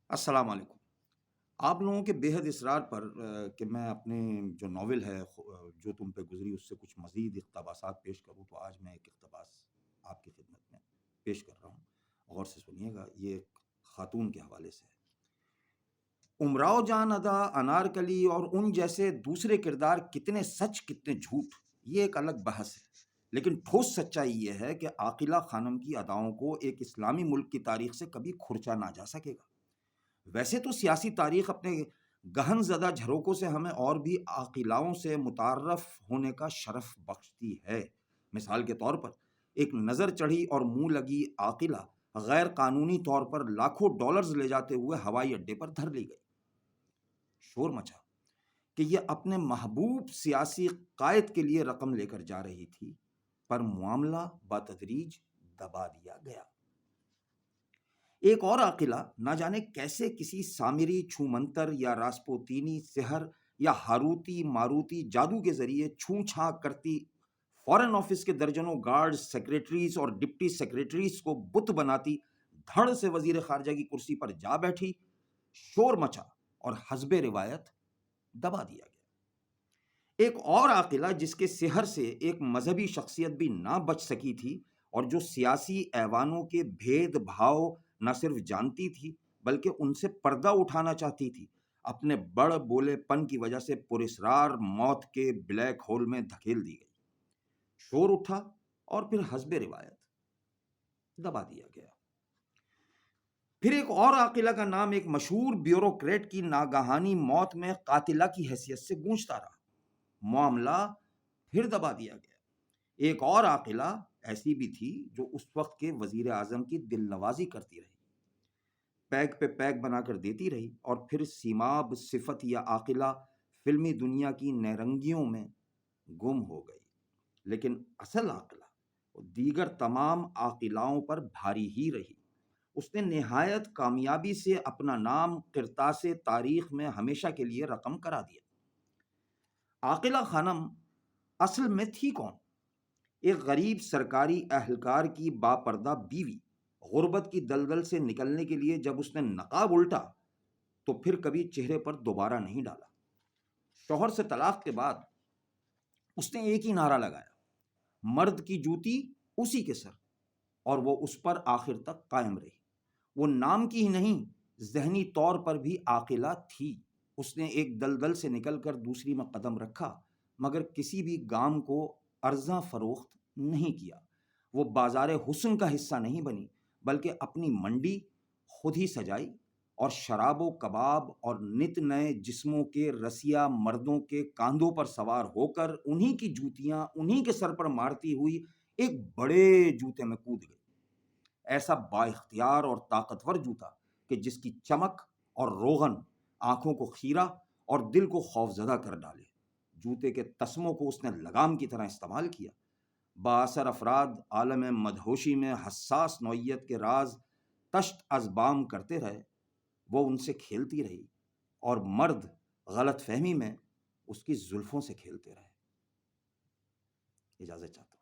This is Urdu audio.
السلام علیکم۔ آپ لوگوں کے بے حد اصرار پر کہ میں اپنے جو ناول ہے جو تم پہ گزری اس سے کچھ مزید اقتباسات پیش کروں، تو آج میں ایک اقتباس آپ کی خدمت میں پیش کر رہا ہوں۔ غور سے سنیے گا، یہ ایک خاتون کے حوالے سے ہے۔ امراؤ جان ادا، انارکلی اور ان جیسے دوسرے کردار کتنے سچ کتنے جھوٹ، یہ ایک الگ بحث ہے، لیکن ٹھوس سچائی یہ ہے کہ عاقلہ خانم کی اداؤں کو ایک اسلامی ملک کی تاریخ سے کبھی کھرچا نہ جا سکے گا۔ ویسے تو سیاسی تاریخ اپنے گہن زدہ جھروکوں سے ہمیں اور بھی عاقلاؤں سے متعارف ہونے کا شرف بخشتی ہے۔ مثال کے طور پر ایک نظر چڑھی اور منہ لگی عاقلہ غیر قانونی طور پر لاکھوں ڈالرز لے جاتے ہوئے ہوائی اڈے پر دھر لی گئی۔ شور مچا کہ یہ اپنے محبوب سیاسی قائد کے لیے رقم لے کر جا رہی تھی، پر معاملہ بتدریج دبا دیا گیا۔ ایک اور عاقلہ نہ جانے کیسے کسی سامری چھومنتر یا راسپوتینی سحر یا ہاروتی ماروتی جادو کے ذریعے چھو چھا کرتی فارن آفس کے درجنوں گارڈ سیکریٹریز اور ڈپٹی سیکریٹریز کو بت بناتی دھڑ سے وزیر خارجہ کی کرسی پر جا بیٹھی۔ شور مچا اور حسب روایت دبا دیا گیا۔ ایک اور عاقلہ جس کے سحر سے ایک مذہبی شخصیت بھی نہ بچ سکی تھی اور جو سیاسی ایوانوں کے بھید بھاؤ نہ صرف جانتی تھی بلکہ ان سے پردہ اٹھانا چاہتی تھی، اپنے بڑ بولے پن کی وجہ سے پراسرار موت کے بلیک ہول میں دھکیل دی گئی۔ شور اٹھا اور پھر حسب روایت دبا دیا گیا۔ پھر ایک اور عاقلہ کا نام ایک مشہور بیوروکریٹ کی ناگہانی موت میں قاتلہ کی حیثیت سے گونجتا رہا۔ معاملہ پھر دبا دیا گیا۔ ایک اور عاقلہ ایسی بھی تھی جو اس وقت کے وزیر اعظم کی دل نوازی کرتی رہی، پیگ پہ پیگ بنا کر دیتی رہی، اور پھر سیماب صفت یا عاقلہ فلمی دنیا کی نیرنگیوں میں گم ہو گئی۔ لیکن اصل عاقلہ وہ دیگر تمام عاقلاؤں پر بھاری ہی رہی۔ اس نے نہایت کامیابی سے اپنا نام قرطاس تاریخ میں ہمیشہ کے لیے رقم کرا دیا۔ عاقلہ خانم اصل میں تھی کون؟ ایک غریب سرکاری اہلکار کی باپردہ بیوی، غربت کی دلدل سے نکلنے کے لیے جب اس نے نقاب الٹا تو پھر کبھی چہرے پر دوبارہ نہیں ڈالا۔ شوہر سے طلاق کے بعد اس نے ایک ہی نعرہ لگایا، مرد کی جوتی اسی کے سر، اور وہ اس پر آخر تک قائم رہی۔ وہ نام کی ہی نہیں، ذہنی طور پر بھی عاقلہ تھی۔ اس نے ایک دلدل سے نکل کر دوسری میں قدم رکھا، مگر کسی بھی گام کو ارزاں فروخت نہیں کیا۔ وہ بازار حسن کا حصہ نہیں بنی، بلکہ اپنی منڈی خود ہی سجائی، اور شراب و کباب اور نت نئے جسموں کے رسیا مردوں کے کاندھوں پر سوار ہو کر انہی کی جوتیاں انہی کے سر پر مارتی ہوئی ایک بڑے جوتے میں کود گئی۔ ایسا با اختیار اور طاقتور جوتا کہ جس کی چمک اور روغن آنکھوں کو خیرہ اور دل کو خوفزدہ کر ڈالے۔ جوتے کے تسموں کو اس نے لگام کی طرح استعمال کیا۔ بااثر افراد عالم مدہوشی میں حساس نوعیت کے راز تشت از بام کرتے رہے، وہ ان سے کھیلتی رہی، اور مرد غلط فہمی میں اس کی زلفوں سے کھیلتے رہے۔ اجازت چاہتا ہوں۔